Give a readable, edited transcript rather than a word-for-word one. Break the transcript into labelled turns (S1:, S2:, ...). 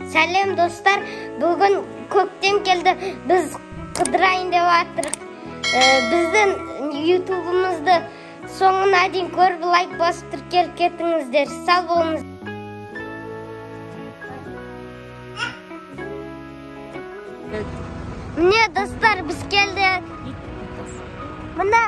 S1: Сәлем достар, бүгін көктем келді, біз қыдырайын деп жатырық. Біздің ютубымызды соңына дейін көріп лайк басып тіркеліп кетіңіздер. Сау болыңыз. Міне достар, біз келді. Мына